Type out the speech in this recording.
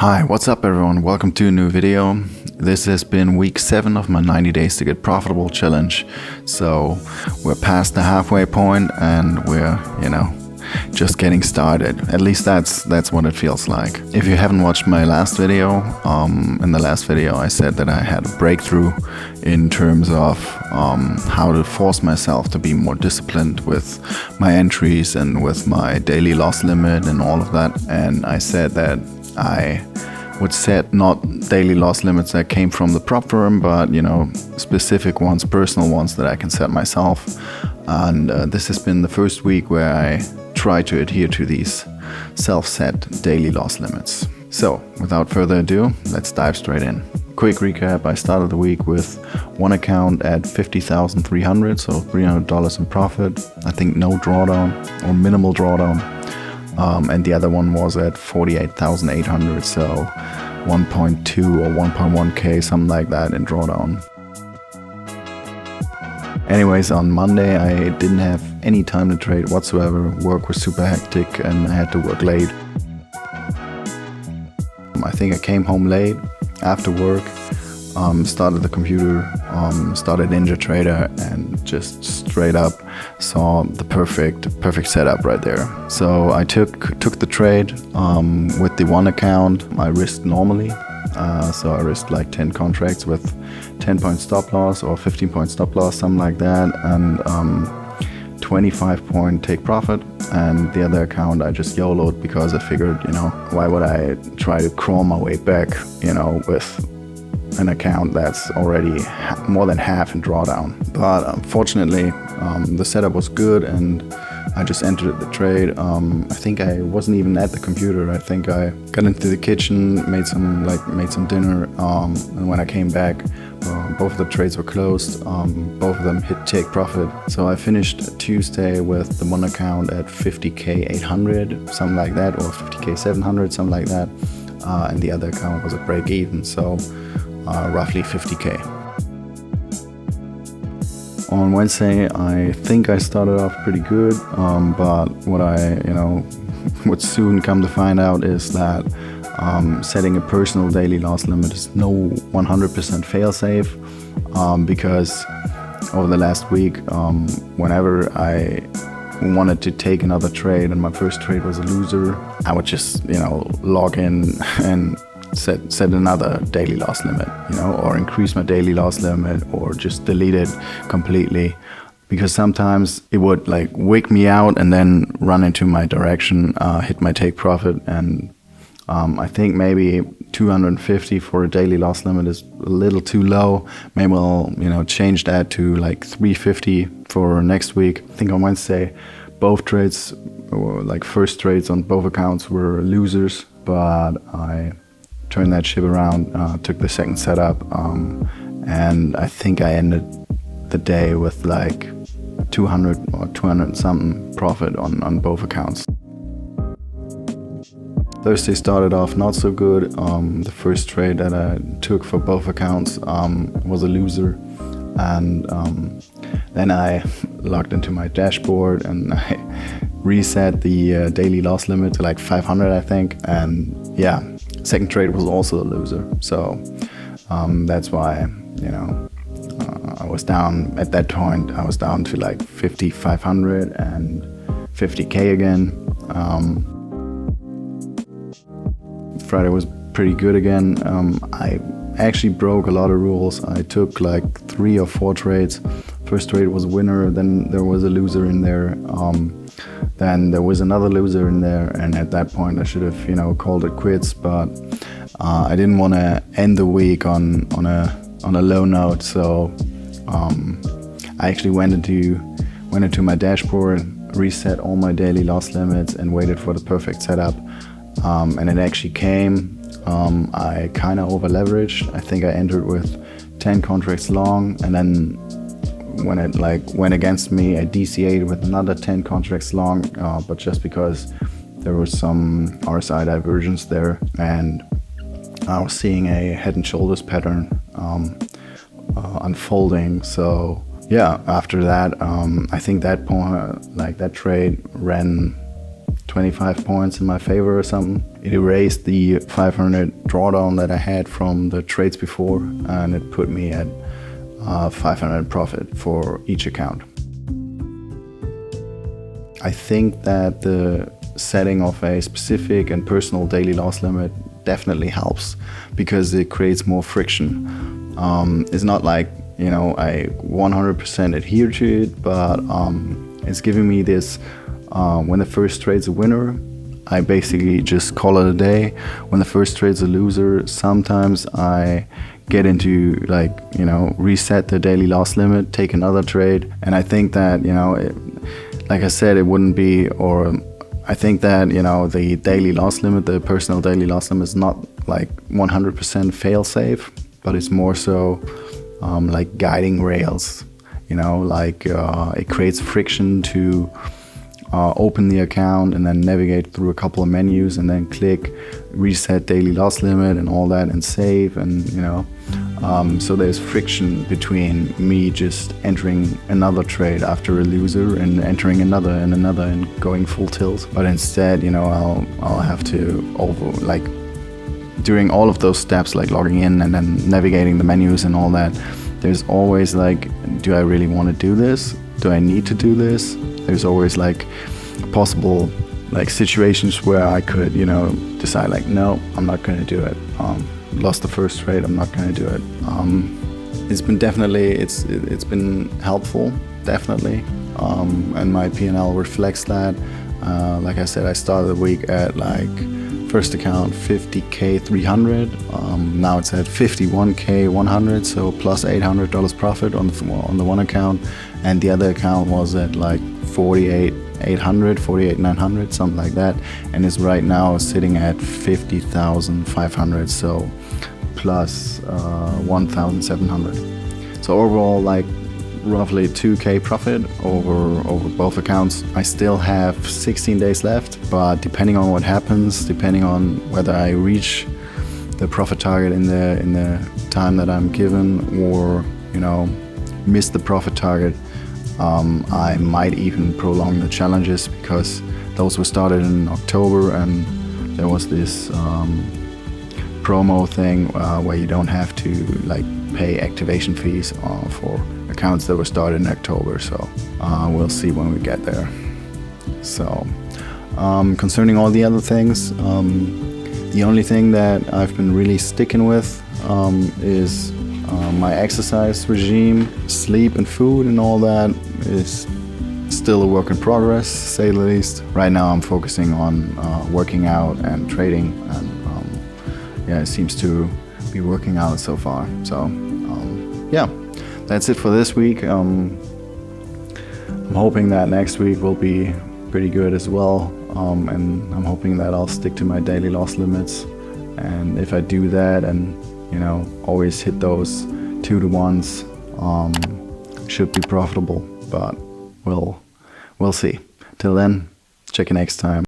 Hi, what's up everyone? Welcome to a new video. This has been week 7 of my 90 days to get profitable challenge. So we're past the halfway point and we're, just getting started. At least that's what it feels like. If you haven't watched my last video, in the last video I said that I had a breakthrough in terms of how to force myself to be more disciplined with my entries and with my daily loss limit and all of that. And I said that I would set not daily loss limits that came from the prop firm, but specific ones, personal ones that I can set myself. And this has been the first week where I try to adhere to these self-set daily loss limits. So without further ado, let's dive straight in. Quick recap: I started the week with one account at 50,300, so $300 in profit. I think no drawdown or minimal drawdown. And the other one was at 48,800, so 1.2 or 1.1k, something like that in drawdown. Anyways, on Monday I didn't have any time to trade whatsoever. Work was super hectic and I had to work late. I think I came home late after work, started the computer, started NinjaTrader, and just straight up saw the perfect setup right there. So I took the trade with the one account. I risked normally, so I risked like 10 contracts with 10-point stop loss or 15-point stop loss, something like that, and 25-point take profit. And the other account I just YOLO'd because I figured, why would I try to crawl my way back, with an account that's already more than half in drawdown. But unfortunately, the setup was good and I just entered the trade. I think I wasn't even at the computer. I think I got into the kitchen, made some dinner, and when I came back, both of the trades were closed. Both of them hit take profit. So I finished Tuesday with the one account at 50k800, something like that, or 50k700, something like that, and the other account was a break even, so roughly 50k. On Wednesday, I think I started off pretty good, but what I, would soon come to find out is that setting a personal daily loss limit is no 100% fail-safe, because over the last week, whenever I wanted to take another trade and my first trade was a loser, I would just, log in and set another daily loss limit, or increase my daily loss limit, or just delete it completely, because sometimes it would like wake me out and then run into my direction, hit my take profit, and I think maybe 250 for a daily loss limit is a little too low. Maybe I'll change that to like 350 for next week. I think on Wednesday both trades, or like first trades on both accounts, were losers, but I turned that ship around, took the second setup, and I think I ended the day with like 200 or 200 something profit on both accounts. Thursday started off not so good. The first trade that I took for both accounts was a loser, and then I logged into my dashboard and I reset the daily loss limit to like 500, I think, and yeah, second trade was also a loser. So that's why, I was down at that point. I was down to like 5,500 and 50k again. Friday was pretty good again. I actually broke a lot of rules. I took like 3 or 4 trades. First trade was a winner, then there was a loser in there, then there was another loser in there, and at that point I should have called it quits, but I didn't want to end the week on a low note, so I actually went into my dashboard, reset all my daily loss limits, and waited for the perfect setup. And it actually came. I kind of over leveraged. I think I entered with 10 contracts long, and then when it went against me, I DCA'd with another 10 contracts long, but just because there was some RSI divergence there, and I was seeing a head and shoulders pattern unfolding. So yeah, after that, I think that point, that trade ran 25 points in my favor or something. It erased the 500 drawdown that I had from the trades before, and it put me at 500 profit for each account. I think that the setting of a specific and personal daily loss limit definitely helps because it creates more friction. It's not like, I 100% adhere to it, but it's giving me this, when the first trade's a winner, I basically just call it a day. When the first trade's a loser, sometimes I get into reset the daily loss limit, take another trade. And I think that, like I said, it wouldn't be, or I think that, the daily loss limit, the personal daily loss limit is not like 100% fail safe, but it's more so like guiding rails, it creates friction to open the account and then navigate through a couple of menus and then click reset daily loss limit and all that and save, and so there's friction between me just entering another trade after a loser and entering another and going full tilt. But instead, I'll have to during all of those steps, like logging in and then navigating the menus and all that, there's always do I really want to do this? Do I need to do this? There's always possible situations where I could, decide no, I'm not going to do it. Lost the first trade, I'm not going to do it. It's been definitely, it's been helpful, definitely. And my P&L reflects that. Like I said, I started the week at first account 50K 300. Now it's at 51K 100, so plus $800 profit on the one account, and the other account was at 48,800, 48,900, something like that, and is right now sitting at 50,500, so plus 1,700. So overall, roughly 2K profit over both accounts. I still have 16 days left, but depending on what happens, depending on whether I reach the profit target in the time that I'm given, or miss the profit target, I might even prolong the challenges, because those were started in October, and there was this promo thing where you don't have to pay activation fees for accounts that were started in October. So we'll see when we get there. So concerning all the other things, the only thing that I've been really sticking with is my exercise regime. Sleep and food and all that is still a work in progress, to say the least. Right now I'm focusing on working out and trading, and it seems to be working out so far. So that's it for this week. I'm hoping that next week will be pretty good as well, and I'm hoping that I'll stick to my daily loss limits, and if I do that and always hit those 2-to-1s, should be profitable, but we'll see. Till then, check you next time.